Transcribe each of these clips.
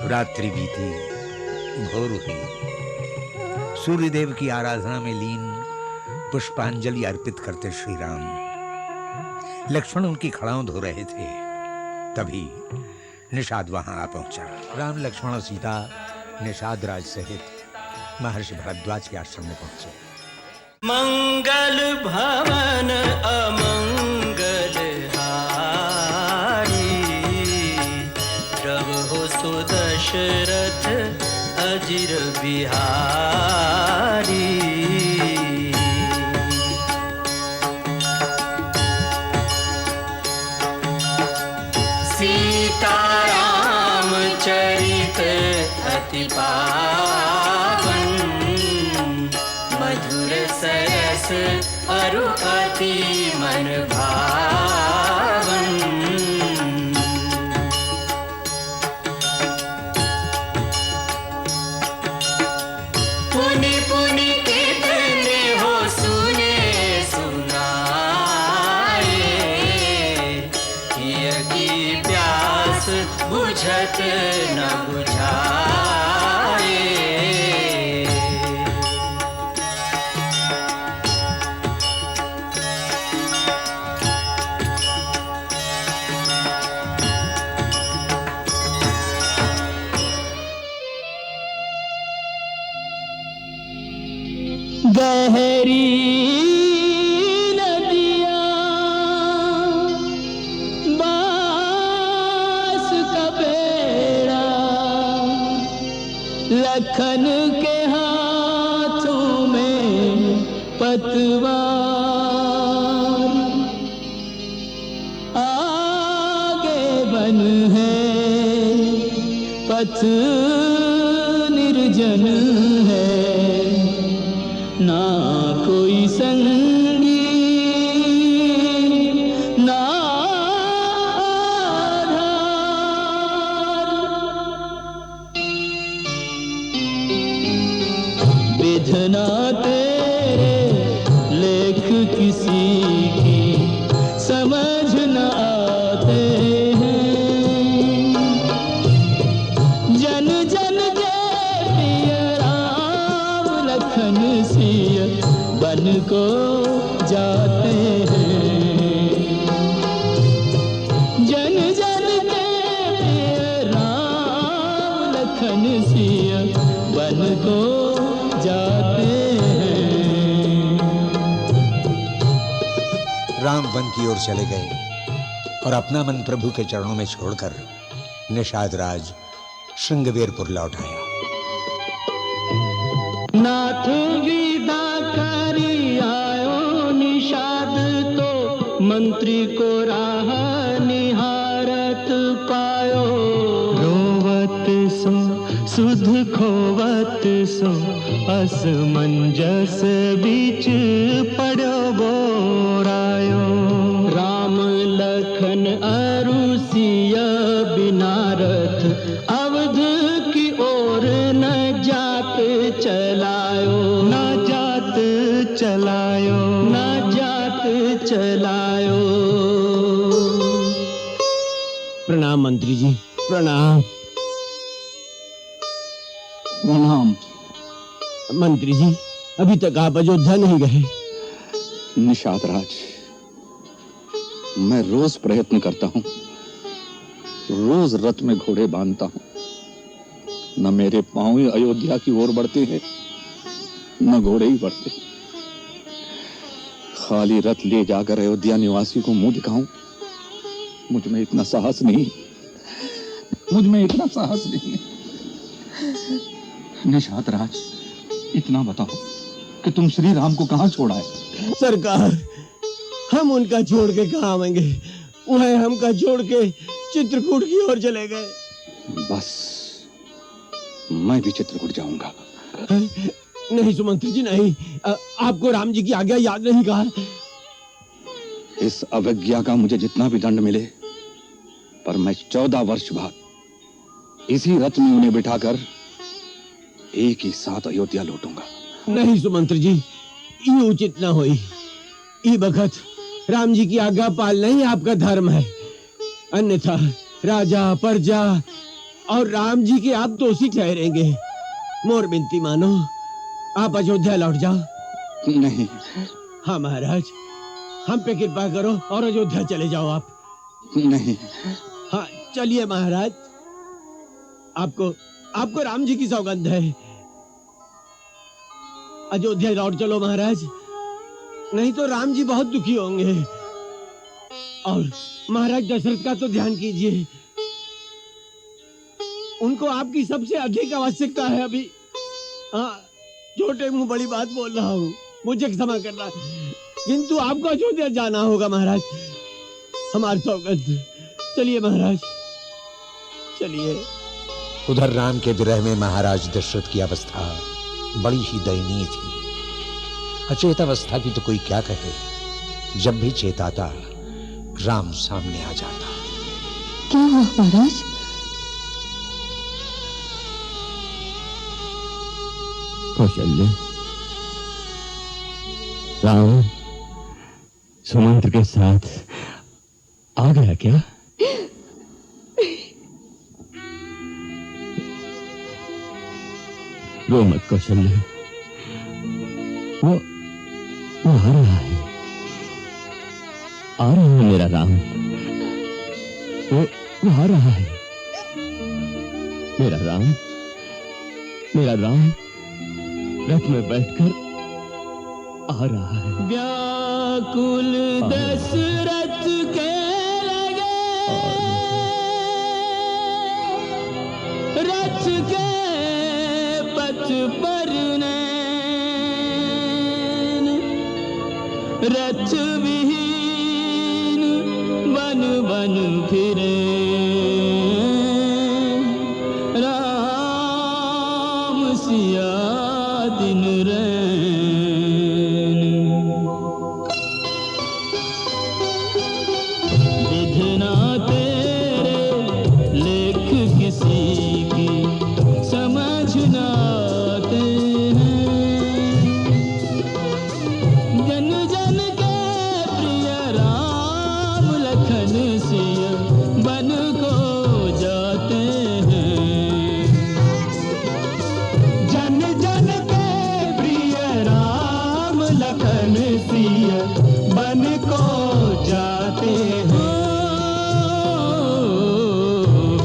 रात्रि बीती, भोर हुई। सूर्यदेव की आराधना में लीन पुष्पांजलि अर्पित करते श्री राम। लक्ष्मण उनकी खड़ाओं धो रहे थे, तभी निषाद वहां आ पहुंचा। राम, लक्ष्मण और सीता निषाद राज सहित महर्षि भरद्वाज के आश्रम में पहुंचे। मंगल भवन अमंगल हारी, प्रभु सुदशरथ अजिर बिहारी। सीताराम चरित अति पावन, मधुर सरस अरु अति मन भावन। पुनि पुनि कितने हो सुने सुनाए, हिय की प्यास बुझत न बुझाए। गहरी नदियाँ बांस का बेड़ा, लखन के हाथों में पतवार। आगे वन है, पथ निर्जन है, ना कोई संगी ना आधार। विधना तेरे लेख किसी की समझ न आते हैं। जन जन के प्रिय राम लखन सिय बन को जाते हैं। जन जन के प्रिय राम लखन सिय बन को जाते हैं। राम वन की ओर चले गए और अपना मन प्रभु के चरणों में छोड़कर निषाद राज श्रृंगवेरपुर लौट आया। नाथ विदा करी आयो निषाद तो, मंत्री को राह निहारत पायो। रोवत सो सुध खोवत सो, असमंजस बीच पड़ो बोरायो। राम लखन अरु सिय बिना रथ, अवध की ओर न जात चलायो। न जात चलायो, न जात चलायो। प्रणाम मंत्री जी, प्रणाम। प्रणाम। मंत्री जी, अभी तक आप अयोध्या नहीं गए। निषाद राज, मैं रोज प्रयत्न करता हूँ, रोज रथ में घोड़े बांधता हूँ, न मेरे पांव अयोध्या की ओर बढ़ते हैं, न घोड़े ही बढ़ते। खाली रथ ले जाकर अयोध्या निवासी को मुंह दिखाऊं, मुझ में इतना साहस नहीं, मुझ में इतना साहस नहीं। निषाद राज, इतना बताओ कि तुम श्री राम को कहां छोड़ा है? सरकार, हम उनका छोड़ के कहाँ आवेंगे? वह हमका छोड़ के चित्रकूट की ओर चले गए। बस मैं भी चित्रकूट जाऊंगा। नहीं सुमंत्री जी, नहीं। आपको राम जी की आज्ञा याद नहीं कहा? इस अवज्ञा का मुझे जितना भी दंड मिले, पर मैं 14 वर्ष बाद इसी रथ में उन्हें बिठाकर एक ही साथ अयोध्या लौटूंगा। नहीं सुमंत्री जी, ये उचित न होई। ये बखत राम जी की आज्ञा पालना ही आपका धर्म है, अन्यथा राजा प्रजा और राम जी के आप दोषी ठहरेंगे। मोर विनती मानो, आप अयोध्या लौट जाओ। नहीं। हाँ महाराज, हम पे कृपा करो और अयोध्या चले जाओ आप। नहीं। हाँ चलिए महाराज, आपको राम जी की सौगंध है। अयोध्या लौट चलो महाराज, नहीं तो राम जी बहुत दुखी होंगे। और महाराज दशरथ का तो ध्यान कीजिए, उनको आपकी सबसे अधिक आवश्यकता है अभी। हाँ, छोटे मुंह बड़ी बात बोल रहा हूँ, मुझे क्षमा करना, किंतु आपको अयोध्या जाना होगा महाराज, हमारी सौगंध। चलिए महाराज, चलिए। उधर राम के विरह में महाराज दशरथ की अवस्था बड़ी ही दयनीय थी। अचेत अवस्था की तो कोई क्या कहे, जब भी चेताता राम सामने आ जाता। क्या हुआ महाराज? कौशल्य, राम सुमंत्र के साथ आ गया क्या? रो मत कौशल्य, वो आ रहा है, आ रहा है मेरा राम, वो आ रहा है मेरा राम, मेरा राम रथ में बैठकर आ रहा है। व्याकुल दशरथ के लगे रथ के पथ पर नैन, रथ विहीन वन वन फिरे, राम सिया दिन रैन। विधना तेरे लेख किसी की समझ न आते हैं, जन जन के प्रिय राम लखन सिय बन को जाते हैं, जन जन के प्रिय राम लखन सिय बन को जाते हैं।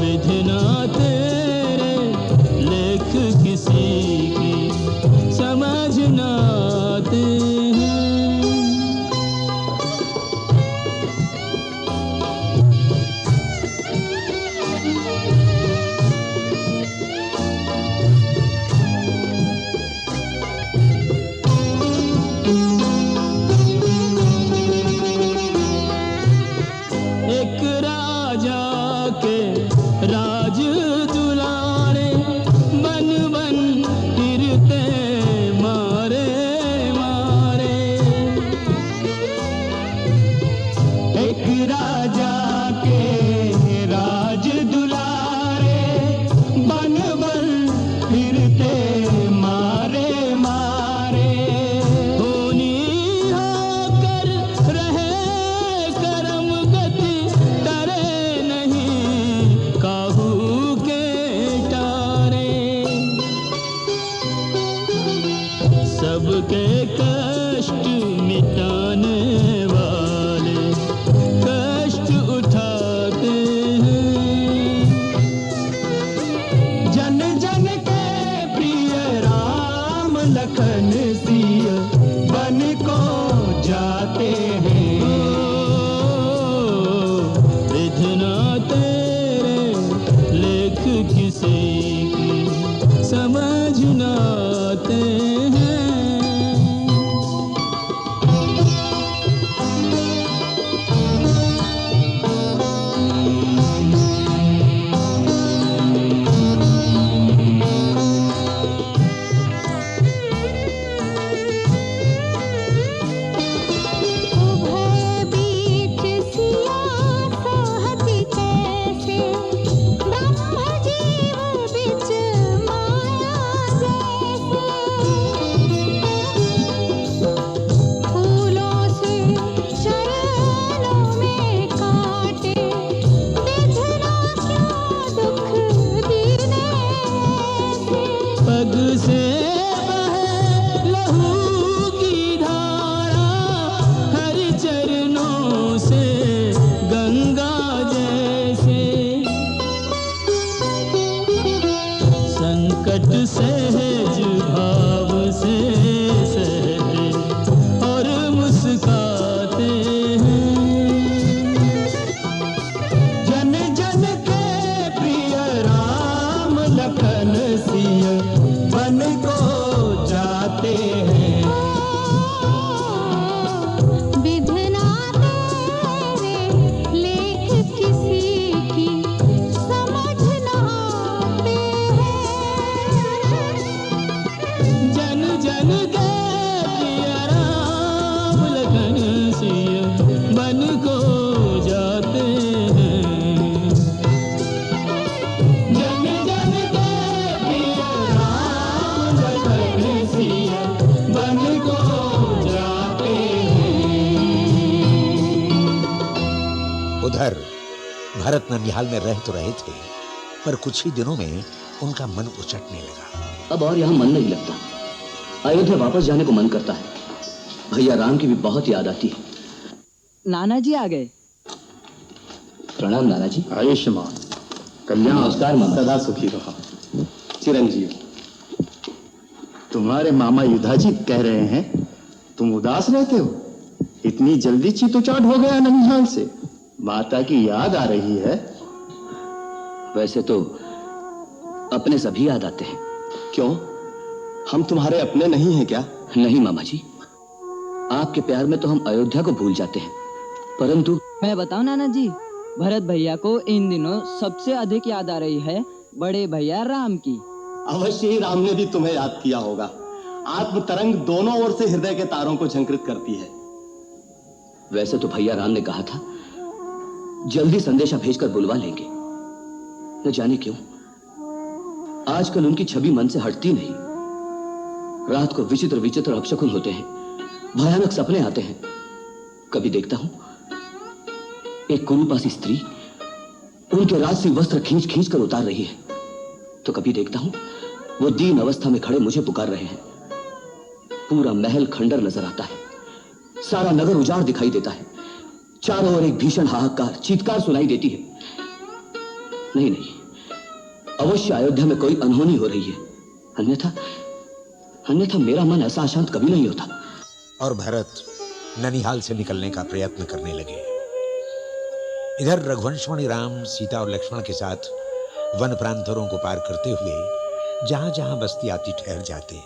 विधना तेरे लेख किसी की समझ न आते हैं। एक राजा के राज दुलारे बन बन फिरते मारे मारे, एक राजा के राज दुलारे बन बन फिरते मारे मारे, होनी होकर रहे करम गति डरे नहीं काहू के टारे, सबके कष्ट मिटाने वाले कष्ट उठाते हैं, जन जन के प्रिय राम लखन सिय बन को जाते हैं। विधना तेरे लेख किसी की समझ न आते हैं। उभय बीच सिया सहति कैसे, ब्रह्म जीव रग से बहे लहू की धारा, हर चरणों से गंगा जैसे। संकट सहज भाव से सहते और मुस्काते हैं। जन जन के प्रिय राम लखन सिय बन को जाते हैं। विधना तेरे लेख किसी की समझ न आते हैं। जन जन के प्रिय राम लखन सिय बन को जाते हैं। जन जन के प्रिय राम लखन सिय बन को जाते हैं। उधर भरत ननिहाल में रह तो रहे थे, पर कुछ ही दिनों में उनका मन उचटने लगा। अब और यहाँ मन नहीं लगता। अयोध्या वापस जाने को मन करता है। भैया राम की भी बहुत याद आती है। नाना जी आ गए। प्रणाम नाना जी। आयुष्मान कल्याण नमस्कार मामा। सदा सुखी रहा चिरंजीव। तुम्हारे मामा युधाजी कह रहे हैं तुम उदास रहते हो। इतनी जल्दी चितौचाट हो गया ननिहाल से। माता की याद आ रही है। वैसे तो अपने सभी याद आते हैं। क्यों, हम तुम्हारे अपने नहीं हैं क्या? नहीं मामा जी, आपके प्यार में तो हम अयोध्या को भूल जाते हैं, परंतु मैं बताऊं नाना जी, भरत भैया को इन दिनों सबसे अधिक याद आ रही है बड़े भैया राम की। अवश्य ही राम ने भी तुम्हें याद किया होगा। आत्म तरंग दोनों ओर से हृदय के तारों को झंकृत करती है। वैसे तो भैया राम ने कहा था जल्दी संदेशा भेजकर बुलवा लेंगे। न जाने क्यों आजकल उनकी छवि मन से हटती नहीं। रात को विचित्र विचित्र अपशकुन होते हैं, भयानक सपने आते हैं। कभी देखता हूं एक कुरूपासी स्त्री उनके राजसी वस्त्र खींच खींच कर उतार रही है, तो कभी देखता हूं वो दीन अवस्था में खड़े मुझे पुकार रहे हैं। पूरा महल खंडर नजर आता है, सारा नगर उजाड़ दिखाई देता है, चारों ओर एक भीषण हाहाकार चीत्कार सुनाई देती है। नहीं नहीं, अवश्य अयोध्या में कोई अनहोनी हो रही है, अन्यथा अन्यथा मेरा मन ऐसा अशांत कभी नहीं होता। और भरत ननिहाल से निकलने का प्रयत्न करने लगे। इधर रघुवंशमणि राम सीता और लक्ष्मण के साथ वन प्रांतरों को पार करते हुए जहां जहां बस्ती आती ठहर जाते।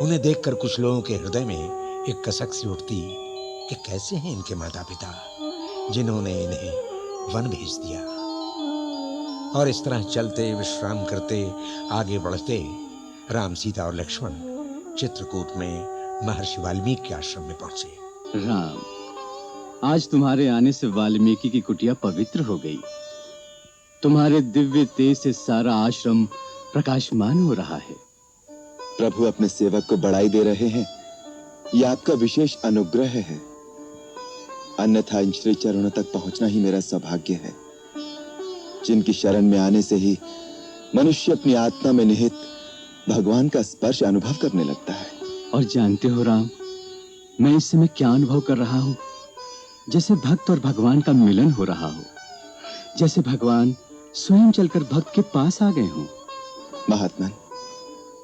उन्हें देखकर कुछ लोगों के हृदय में एक कसक सी उठती कि कैसे हैं इनके माता पिता जिन्होंने इन्हें वन भेज दिया। और इस तरह चलते विश्राम करते आगे बढ़ते राम सीता और लक्ष्मण चित्रकूट में महर्षि वाल्मीकि के आश्रम में पहुंचे। राम, आज तुम्हारे आने से वाल्मीकि की कुटिया पवित्र हो गई। तुम्हारे दिव्य तेज से सारा आश्रम प्रकाशमान हो रहा है। प्रभु अपने सेवक को बढ़ाई दे रहे हैं, यह आपका विशेष अनुग्रह है। अन्यथा इन श्री चरणों तक पहुंचना ही मेरा सौभाग्य है, जिनकी शरण में आने से ही मनुष्य अपनी आत्मा में निहित भगवान का स्पर्श अनुभव करने लगता है। और जानते हो राम, मैं इस समय क्या अनुभव कर रहा हूं? जैसे भक्त और भगवान का मिलन हो रहा हो, जैसे भगवान स्वयं चलकर भक्त के पास आ गए हों। महात्मन,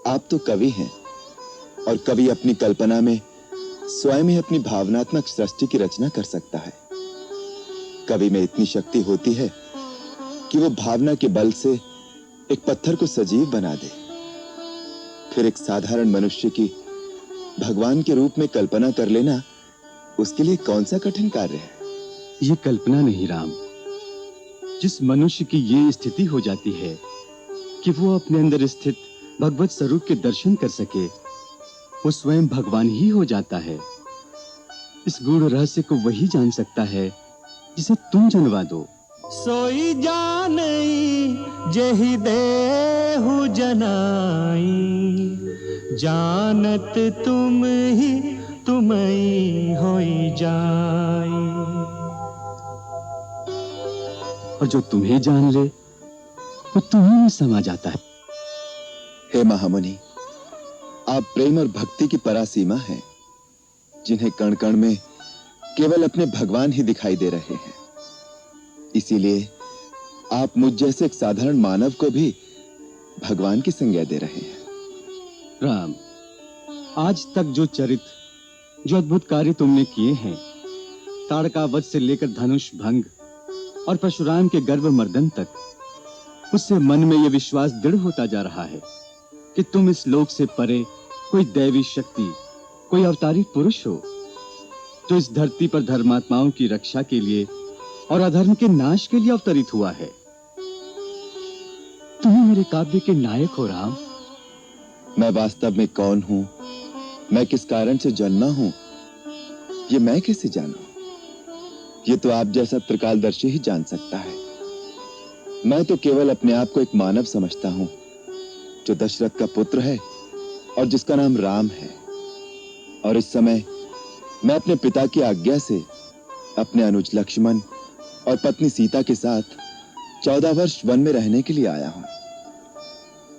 आप तो कवि हैं और कवि अपनी कल्पना में स्वयं ही अपनी भावनात्मक सृष्टि की रचना कर सकता है। कवि में इतनी शक्ति होती है कि वो भावना के बल से एक पत्थर को सजीव बना दे। फिर एक साधारण मनुष्य की भगवान के रूप में कल्पना कर लेना उसके लिए कौन सा कठिन कार्य है? ये कल्पना नहीं राम, जिस मनुष्य की ये स्थिति हो जाती है कि वो अपने अंदर स्थित भगवत स्वरूप के दर्शन कर सके, वो स्वयं भगवान ही हो जाता है। इस गूढ़ रहस्य को वही जान सकता है जिसे तुम जनवा दो। सोई जानई जेहि देहु जनाई, जानत तुम ही तुमई होई जाई। और जो तुम्हें जान ले वो तुम्हें में समा जाता है। हे महामुनि, आप प्रेम और भक्ति की परासीमा हैं, जिन्हें कण कण में केवल अपने भगवान ही दिखाई दे रहे हैं। इसीलिए आप मुझ जैसे एक साधारण मानव को भी भगवान की संज्ञा दे रहे हैं। राम, आज तक जो चरित्र, जो अद्भुत कार्य तुमने किए हैं, ताड़कावध से लेकर धनुष भंग और परशुराम के गर्भ मर्दन तक, उससे मन में यह विश्वास दृढ़ होता जा रहा है कि तुम इस लोक से परे कोई दैवी शक्ति, कोई अवतारी पुरुष हो, जो इस धरती पर धर्मात्माओं की रक्षा के लिए और अधर्म के नाश के लिए अवतरित हुआ है। तुम मेरे काव्य के नायक हो राम। मैं वास्तव में कौन हूं, मैं किस कारण से जन्मा हूं, ये मैं कैसे जानूं? ये तो आप जैसा त्रिकालदर्शी ही जान सकता है। मैं तो केवल अपने आप को एक मानव समझता हूं, जो दशरथ का पुत्र है और जिसका नाम राम है। और इस समय मैं अपने पिता की आज्ञा से अपने अनुज लक्ष्मण और पत्नी सीता के साथ 14 वर्ष वन में रहने के लिए आया हूं।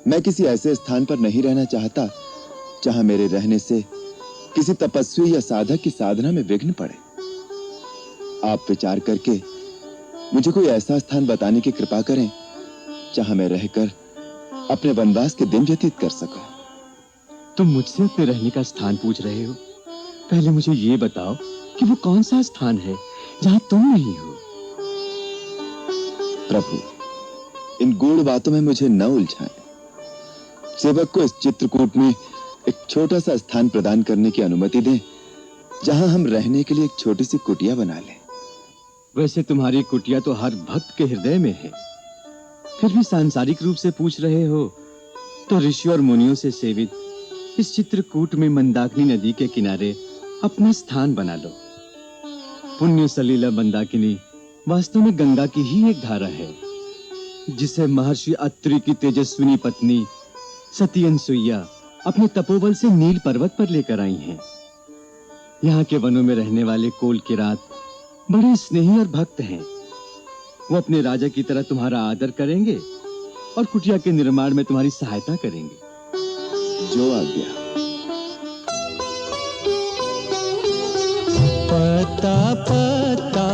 मैं किसी ऐसे स्थान पर नहीं रहना चाहता जहां मेरे रहने से किसी तपस्वी या साधक की साधना में विघ्न पड़े। आप विचार करके मुझे कोई ऐसा स्थान बताने की कृपा करें जहां मैं रहकर अपने वनवास के दिन व्यतीत कर सकूं। तुम मुझसे अपने रहने का स्थान पूछ रहे हो? पहले मुझे ये बताओ कि वो कौन सा स्थान है जहां तुम नहीं हो। प्रभु, इन गूढ़ बातों में मुझे न उलझाएं। सेवक को इस चित्रकूट में एक छोटा सा स्थान प्रदान करने की अनुमति दें, जहां हम रहने के लिए एक छोटी सी कुटिया बना लें। वैसे तुम्हारी कुटिया तो हर भक्त के हृदय में है, फिर भी सांसारिक रूप से पूछ रहे हो तो ऋषि और मुनियों से सेवित इस चित्रकूट में मंदाकिनी नदी के किनारे अपना स्थान बना लो। पुण्य सलीला मंदाकिनी वास्तव में गंगा की ही एक धारा है, जिसे महर्षि अत्रि की तेजस्विनी पत्नी सती अनसुईया अपने तपोबल से नील पर्वत पर लेकर आई हैं। यहाँ के वनों में रहने वाले कोल किरात बड़े स्नेही और भक्त हैं। वो अपने राजा की तरह तुम्हारा आदर करेंगे और कुटिया के निर्माण में तुम्हारी सहायता करेंगे। जो आज्ञा। पता पता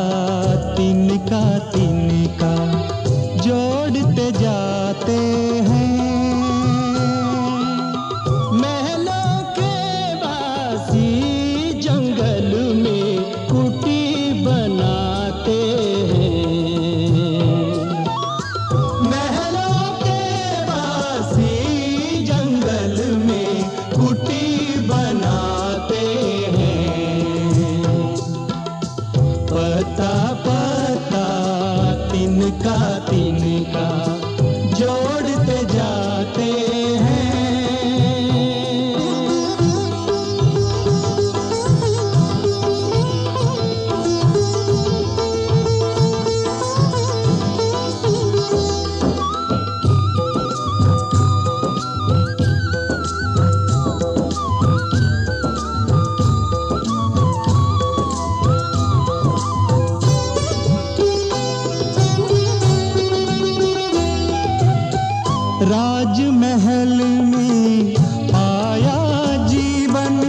तिनका तिनका जोड़ते जाते हैं, महलों के वासी जंगल में कुटी बनाते हैं। महलों के वासी जंगल में कुटी बनाते हैं। पता पता तिनका तिनका जोड़ते जाते हैं। राजमहल में आया जीवन,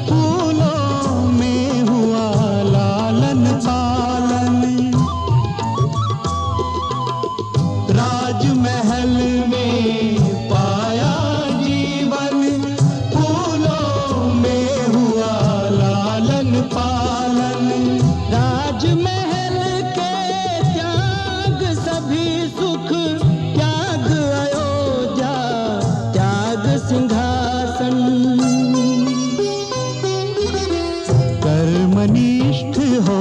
फूलों में हुआ लालन पालन। राजमहल में पाया जीवन, फूलों में हुआ लालन पालन। राजमहल के त्याग सभी सुख, त्याग अयोध्या, त्याग सिंहासन। कर्मनिष्ठ हो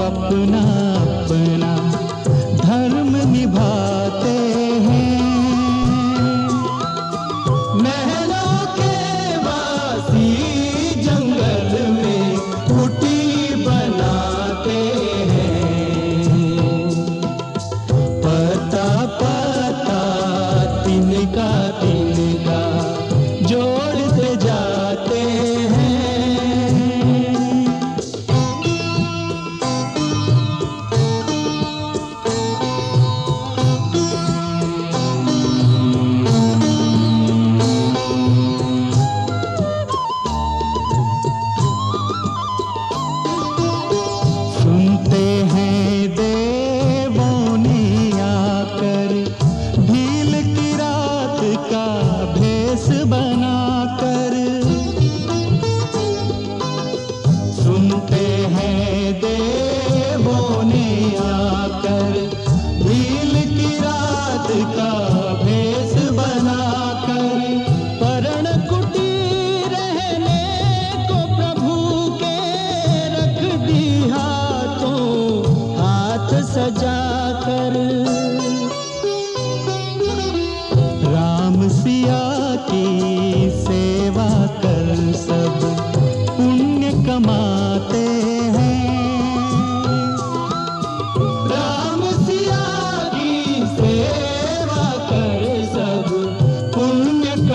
अपना अपना धर्म निभाते हैं। महलों के वासी जंगल में कुटी बनाते हैं। पता पता तिनका तिनका जोड़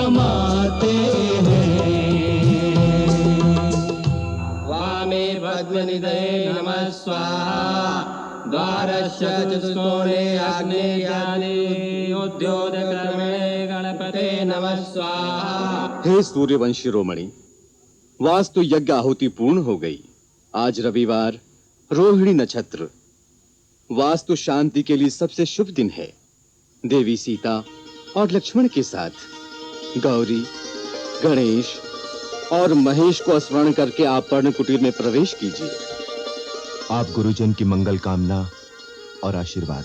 रमाते हैं। वामे पद्मनिधये नमः स्वाहा, द्वारस्य चतुष्कोणे आग्नेयानि उद्योतकर्मणे गणपते नमः स्वाहा। हे सूर्यवंशी शिरोमणि, वास्तु यज्ञ आहुति पूर्ण हो गई। आज रविवार, रोहिणी नक्षत्र, वास्तु शांति के लिए सबसे शुभ दिन है। देवी सीता और लक्ष्मण के साथ गौरी, गणेश और महेश को स्मरण करके आप पर्ण कुटीर में प्रवेश कीजिए। आप गुरुजन की मंगल कामना और आशीर्वाद।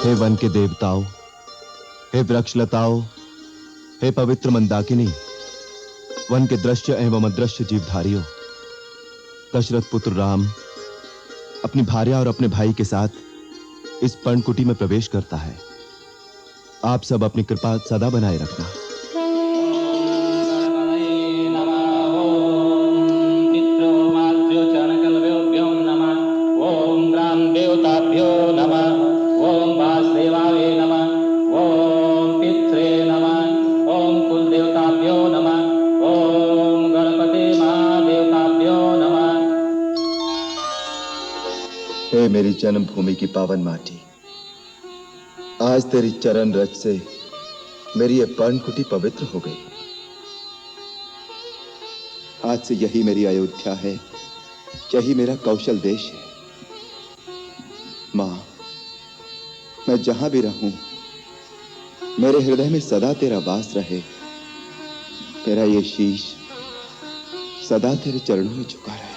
हे वन के देवताओं, हे वृक्षलताओं, हे पवित्र मंदाकिनी, वन के दृश्य एवं अदृश्य जीवधारियों, दशरथ पुत्र राम अपनी भार्या और अपने भाई के साथ इस पर्णकुटी में प्रवेश करता है। आप सब अपनी कृपा सदा बनाए रखना। ओम ग्राम देवताभ्यो नमः, ओम वासुदेवाय नमः, ओम पित्रे नमः, ओम कुल देवताभ्यो नमः, ओम गणपते महादेवताभ्यो नमः। हे मेरी जन्मभूमि की पावन माटी, आज तेरी चरण रज से मेरी ये पर्णकुटी पवित्र हो गई। आज से यही मेरी अयोध्या है, यही मेरा कौशल देश है। मां, मैं जहां भी रहूं, मेरे हृदय में सदा तेरा वास रहे। मेरा ये शीश सदा तेरे चरणों में झुका रहे।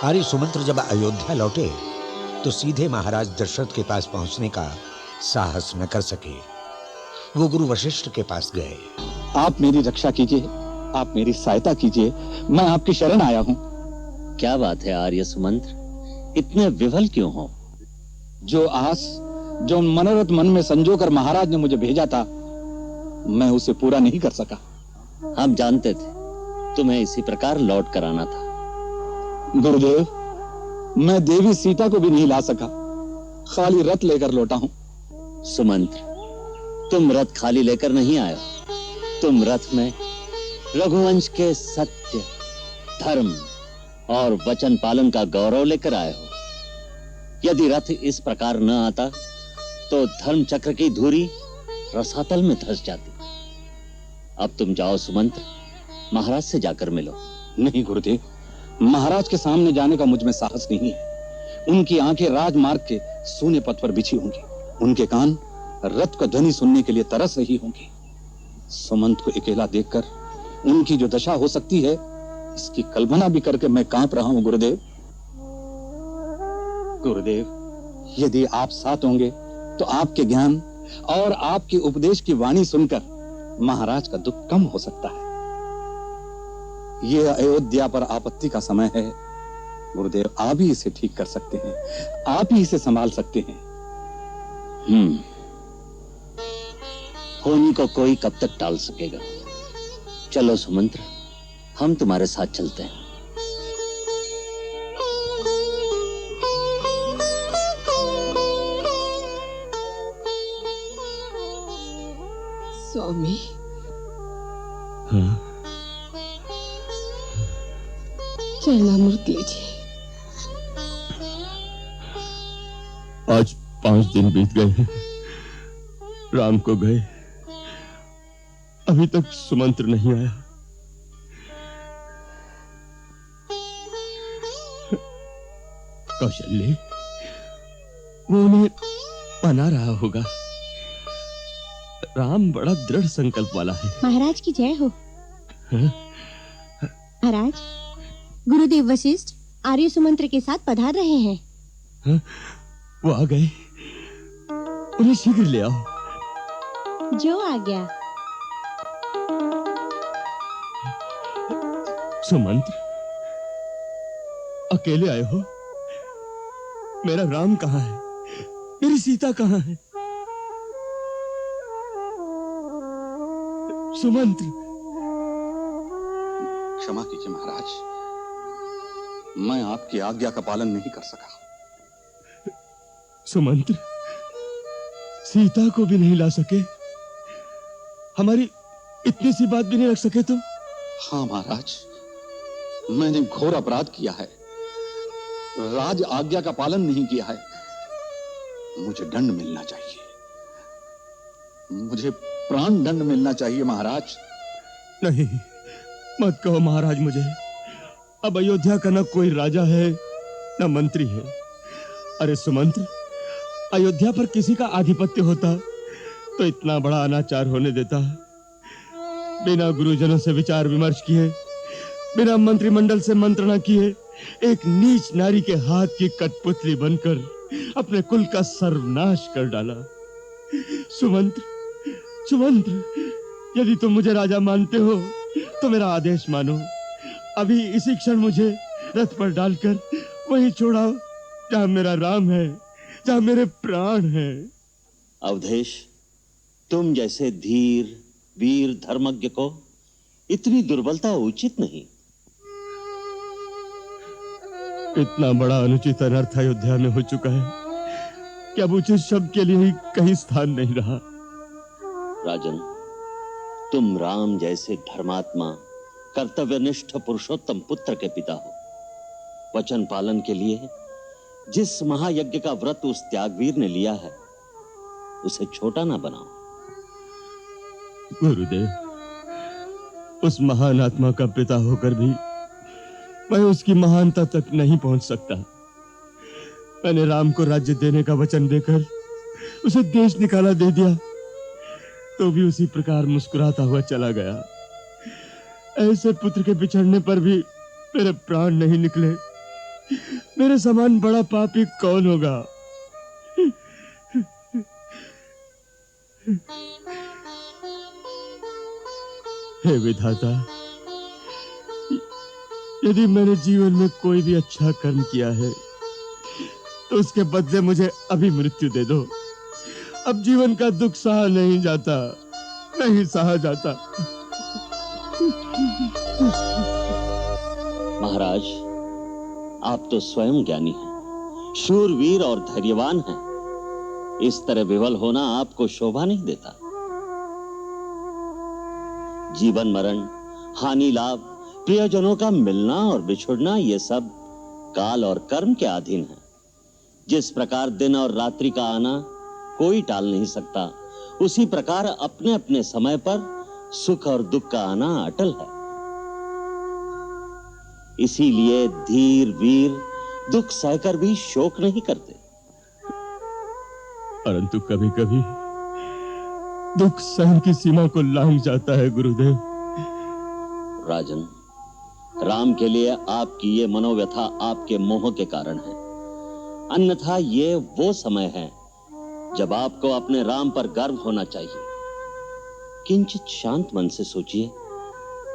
आर्य सुमंत्र जब अयोध्या लौटे तो सीधे महाराज दशरथ के पास पहुंचने का साहस न कर सके। वो गुरु वशिष्ठ के पास गए। आप मेरी रक्षा कीजिए, आप मेरी सहायता कीजिए, मैं आपकी शरण आया हूं। क्या बात है आर्य सुमंत्र, इतने विवल क्यों हो? जो आस, जो मनोरथ मन में संजोकर महाराज ने मुझे भेजा था, मैं उसे पूरा नहीं कर सका। हम जानते थे तुम्हें इसी प्रकार लौट कर आना था। गुरुदेव, मैं देवी सीता को भी नहीं ला सका, खाली रथ लेकर लौटा हूं। सुमंत्र, तुम रथ खाली लेकर नहीं आए, तुम रथ में रघुवंश के सत्य, धर्म और वचन पालन का गौरव लेकर आए हो। यदि रथ इस प्रकार न आता तो धर्म चक्र की धुरी रसातल में धंस जाती। अब तुम जाओ सुमंत्र, महाराज से जाकर मिलो। नहीं गुरुदेव, महाराज के सामने जाने का मुझ में साहस नहीं है। उनकी आंखें राजमार्ग के सूने पथ पर बिछी होंगी, उनके कान रथ का ध्वनि सुनने के लिए तरस रही होंगी। सुमंत को अकेला देखकर उनकी जो दशा हो सकती है, इसकी कल्पना भी करके मैं कांप रहा हूं गुरुदेव। गुरुदेव, यदि आप साथ होंगे तो आपके ज्ञान और आपके उपदेश की वाणी सुनकर महाराज का दुख कम हो सकता है। यह अयोध्या पर आपत्ति का समय है गुरुदेव, आप ही इसे ठीक कर सकते हैं, आप ही इसे संभाल सकते हैं। होनी को कोई कब तक टाल सकेगा? चलो सुमंत्र, हम तुम्हारे साथ चलते हैं। स्वामी, चरणामृत लीजिए। आज 5 दिन बीत गए हैं, राम को गए, अभी तक सुमंत्र नहीं आया। कौशल्य, वो उन्हें बना रहा होगा। राम बड़ा दृढ़ संकल्प वाला है। महाराज की जय हो। महाराज, गुरुदेव वशिष्ठ आर्य सुमंत्र के साथ पधार रहे हैं। वो आ गए, उन्हें शीघ्र ले आओ। जो आ गया। सुमंत्र, अकेले आए हो? मेरा राम कहाँ है? मेरी सीता कहाँ है? सुमंत्र, क्षमा कीजिए महाराज, मैं आपकी आज्ञा का पालन नहीं कर सका। सुमंत्र, सीता को भी नहीं ला सके, हमारी इतनी सी बात भी नहीं रख सके तुम? हाँ महाराज, मैंने घोर अपराध किया है, राज आज्ञा का पालन नहीं किया है। मुझे दंड मिलना चाहिए, मुझे प्राण दंड मिलना चाहिए महाराज। नहीं, मत कहो महाराज मुझे। अब अयोध्या का न कोई राजा है न मंत्री है। अरे सुमंत्र, अयोध्या पर किसी का आधिपत्य होता तो इतना बड़ा अनाचार होने देता? बिना गुरुजनों से विचार विमर्श किए, बिना मंत्रिमंडल से मंत्रणा किए, एक नीच नारी के हाथ की कठपुतली बनकर अपने कुल का सर्वनाश कर डाला। सुमंत्र, सुमंत्र, यदि तुम मुझे राजा मानते हो तो मेरा आदेश मानो। अभी इसी क्षण मुझे रथ पर डालकर वहीं छोड़ाओ जहां मेरा राम है, जहां मेरे प्राण हैं। अवधेश, तुम जैसे धीर वीर धर्मज्ञ को इतनी दुर्बलता उचित नहीं। इतना बड़ा अनुचित अनर्थ अयोध्या में हो चुका है कि अब उचित शब्द के लिए ही कहीं स्थान नहीं रहा। राजन, तुम राम जैसे धर्मात्मा, कर्तव्यनिष्ठ पुरुषोत्तम पुत्र के पिता हो। वचन पालन के लिए जिस महायज्ञ का व्रत उस त्यागवीर ने लिया है, उसे छोटा ना बनाओ। गुरुदेव, उस महान आत्मा का पिता होकर भी मैं उसकी महानता तक नहीं पहुंच सकता। मैंने राम को राज्य देने का वचन देकर उसे देश निकाला दे दिया, तो भी उसी प्रकार मुस्कुराता हुआ चला गया। ऐसे पुत्र के बिछड़ने पर भी मेरे प्राण नहीं निकले। मेरे समान बड़ा पापी कौन होगा? हे विधाता, यदि मैंने जीवन में कोई भी अच्छा कर्म किया है तो उसके बदले मुझे अभी मृत्यु दे दो। अब जीवन का दुख सहा नहीं जाता, नहीं सहा जाता। महाराज, आप तो स्वयं ज्ञानी हैं, शूरवीर और धैर्यवान हैं। इस तरह विवल होना आपको शोभा नहीं देता। जीवन मरण, हानि लाभ, प्रियजनों का मिलना और बिछुड़ना, ये सब काल और कर्म के अधीन है। जिस प्रकार दिन और रात्रि का आना कोई टाल नहीं सकता, उसी प्रकार अपने अपने समय पर सुख और दुख का आना अटल है। इसीलिए धीर वीर दुख सहकर भी शोक नहीं करते। परंतु कभी कभी दुख सहन की सीमा को लांघ जाता है गुरुदेव। राजन, राम के लिए आपकी ये मनोव्यथा आपके मोह के कारण है। अन्यथा ये वो समय है जब आपको अपने राम पर गर्व होना चाहिए। किंचित शांत मन से सोचिए,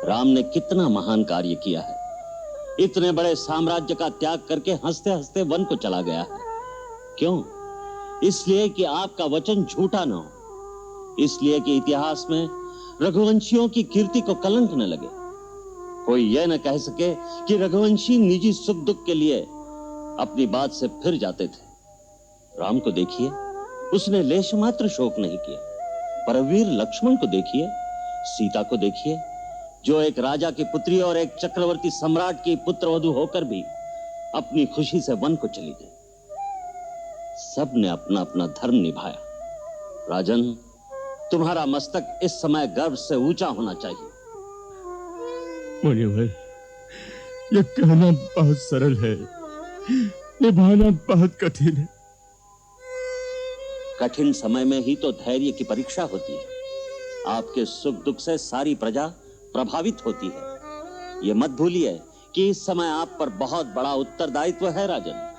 राम ने कितना महान कार्य किया है। इतने बड़े साम्राज्य का त्याग करके हंसते हंसते वन को चला गया है। क्यों? इसलिए कि आपका वचन झूठा न हो, इसलिए कि इतिहास में रघुवंशियों की कीर्ति को कलंक न लगे। कोई यह न कह सके कि रघुवंशी निजी सुख दुख के लिए अपनी बात से फिर जाते थे। राम को देखिए, उसने लेश मात्र शोक नहीं किया। परवीर लक्ष्मण को देखिए, सीता को देखिए, जो एक राजा की पुत्री और एक चक्रवर्ती सम्राट की पुत्रवधू होकर भी अपनी खुशी से वन को चली गई। सब ने अपना अपना धर्म निभाया। राजन, तुम्हारा मस्तक इस समय गर्व से ऊंचा होना चाहिए। मुनिवर, यह कहना बहुत सरल है, निभाना बहुत कठिन है। कठिन समय में ही तो धैर्य की परीक्षा होती है। आपके सुख दुख से सारी प्रजा प्रभावित होती है। ये मत भूलिए कि इस समय आप पर बहुत बड़ा उत्तरदायित्व है राजन।